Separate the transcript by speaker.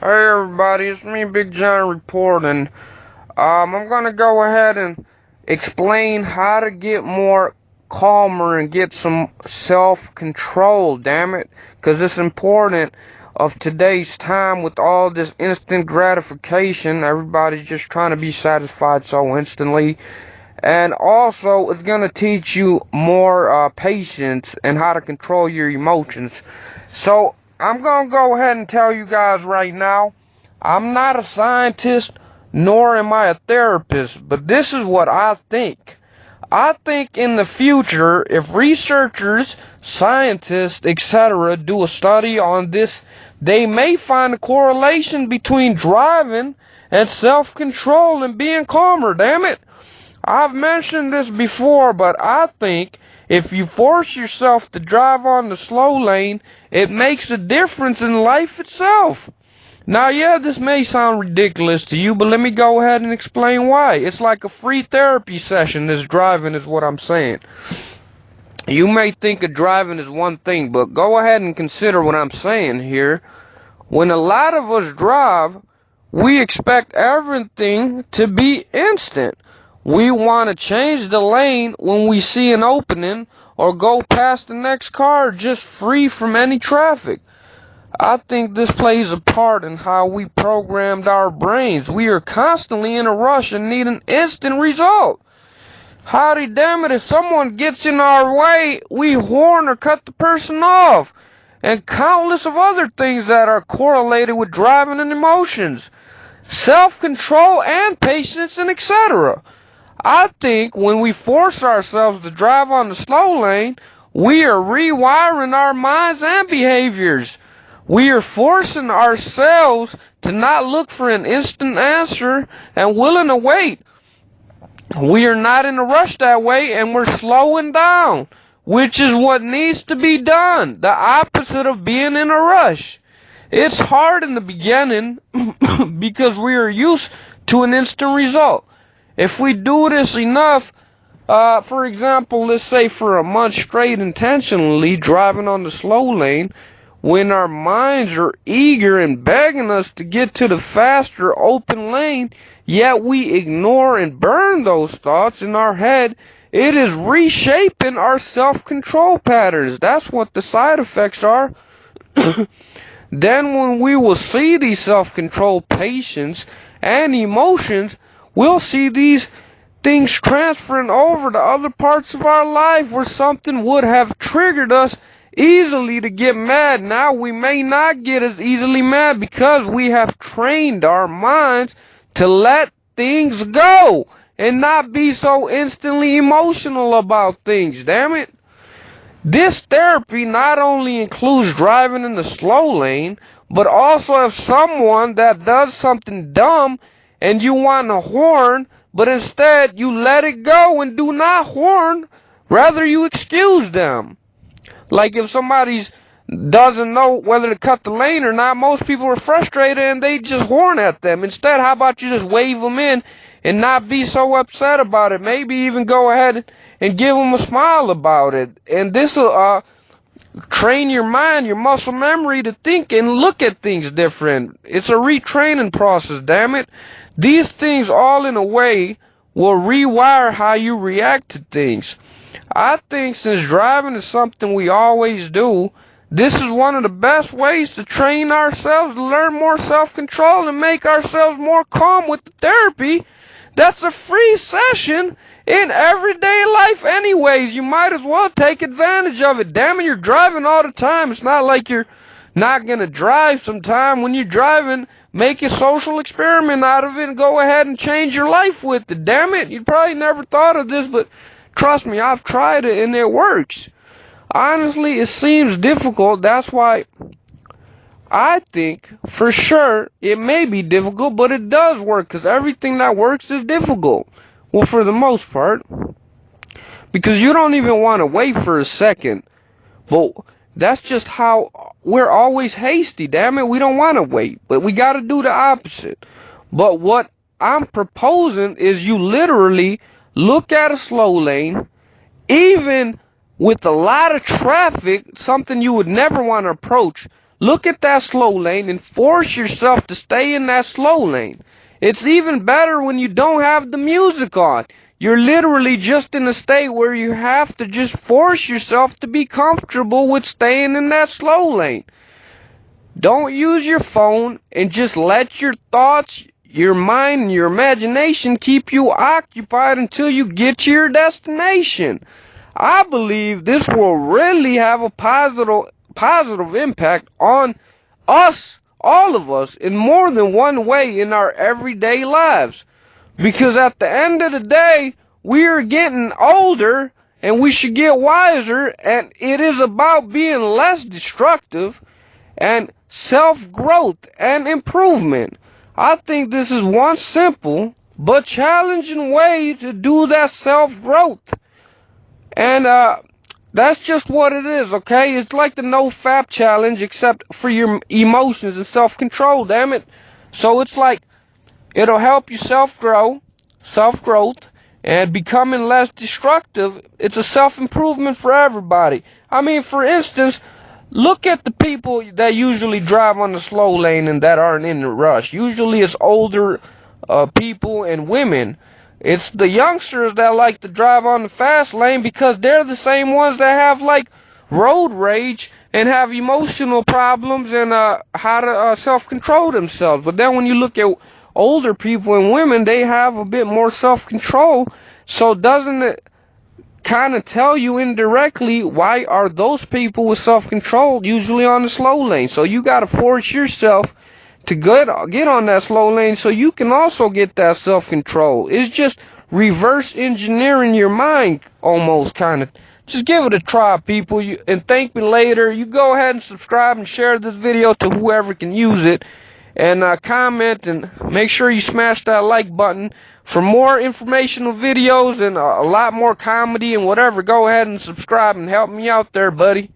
Speaker 1: Hey everybody, it's me, Big John reporting. I'm gonna go ahead and explain how to get more calmer and get some self-control, damn it, 'cause it's important of today's time with all this instant gratification. Everybody's just trying to be satisfied so instantly. And also, it's gonna teach you more patience and how to control your emotions. So, I'm gonna go ahead and tell you guys right now, I'm not a scientist, nor am I a therapist, but this is what I think. I think in the future, if researchers, scientists, etc., do a study on this, they may find a correlation between driving and self-control and being calmer, damn it. I've mentioned this before, but I think if you force yourself to drive on the slow lane, it makes a difference in life itself. Now, yeah, this may sound ridiculous to you, but let me go ahead and explain why. It's like a free therapy session, this driving is what I'm saying. You may think of driving as one thing, but go ahead and consider what I'm saying here. When a lot of us drive, we expect everything to be instant. We want to change the lane when we see an opening or go past the next car just free from any traffic. I think this plays a part in how we programmed our brains. We are constantly in a rush and need an instant result. Howdy damn it, if someone gets in our way, we horn or cut the person off. And countless of other things that are correlated with driving and emotions, self-control and patience and etc. I think when we force ourselves to drive on the slow lane, we are rewiring our minds and behaviors. We are forcing ourselves to not look for an instant answer and willing to wait. We are not in a rush that way, and we're slowing down, which is what needs to be done. The opposite of being in a rush. It's hard in the beginning because we are used to an instant result. If we do this enough, for example, let's say for a month straight intentionally driving on the slow lane, when our minds are eager and begging us to get to the faster open lane, yet we ignore and burn those thoughts in our head, it is reshaping our self-control patterns. That's what the side effects are. Then when we will see these self-control patience and emotions, we'll see these things transferring over to other parts of our life where something would have triggered us easily to get mad. Now we may not get as easily mad because we have trained our minds to let things go and not be so instantly emotional about things, damn it. This therapy not only includes driving in the slow lane, but also if someone that does something dumb and you want to horn, but instead you let it go and do not horn, rather you excuse them. Like if somebody's doesn't know whether to cut the lane or not, most people are frustrated and they just horn at them. Instead, how about you just wave them in and not be so upset about it? Maybe even go ahead and give them a smile about it. And this will train your mind, your muscle memory to think and look at things different. It's a retraining process, damn it. These things all in a way will rewire how you react to things. I think since driving is something we always do, this is one of the best ways to train ourselves to learn more self-control and make ourselves more calm with the therapy. That's a free session in everyday life anyways. You might as well take advantage of it. Damn it, you're driving all the time. It's not like you're not going to drive sometime. When you're driving, make a social experiment out of it and go ahead and change your life with it. Damn it, you probably never thought of this, but trust me, I've tried it and it works. Honestly, it seems difficult. That's why I think for sure it may be difficult, but it does work because everything that works is difficult. Well, for the most part, because you don't even want to wait for a second. But that's just how we're always hasty. Damn it, we don't want to wait, but we got to do the opposite. But what I'm proposing is you literally look at a slow lane, even with a lot of traffic, something you would never want to approach. look at that slow lane and force yourself to stay in that slow lane. It's even better when you don't have the music on. You're literally just in a state where you have to just force yourself to be comfortable with staying in that slow lane. Don't use your phone and just let your thoughts, your mind, and your imagination keep you occupied until you get to your destination. I believe this will really have a positive impact on us, all of us, in more than one way in our everyday lives. Because at the end of the day, we are getting older and we should get wiser, and it is about being less destructive and self-growth and improvement. I think this is one simple but challenging way to do that self-growth. And that's just what it is, okay? It's like the no-fap challenge except for your emotions and self-control, damn it. So it's like it'll help you self-growth, and becoming less destructive. It's a self-improvement for everybody. I mean, for instance, look at the people that usually drive on the slow lane and that aren't in the rush. Usually it's older people and women. It's the youngsters that like to drive on the fast lane because they're the same ones that have like road rage and have emotional problems and how to self-control themselves. But then when you look at older people and women, they have a bit more self-control. So doesn't it kind of tell you indirectly why are those people with self-control usually on the slow lane? So you got to force yourself to get on that slow lane so you can also get that self-control. It's just reverse engineering your mind almost, kind of. Just give it a try, people, and thank me later. You go ahead and subscribe and share this video to whoever can use it. And comment and make sure you smash that like button. For more informational videos and a lot more comedy and whatever, go ahead and subscribe and help me out there, buddy.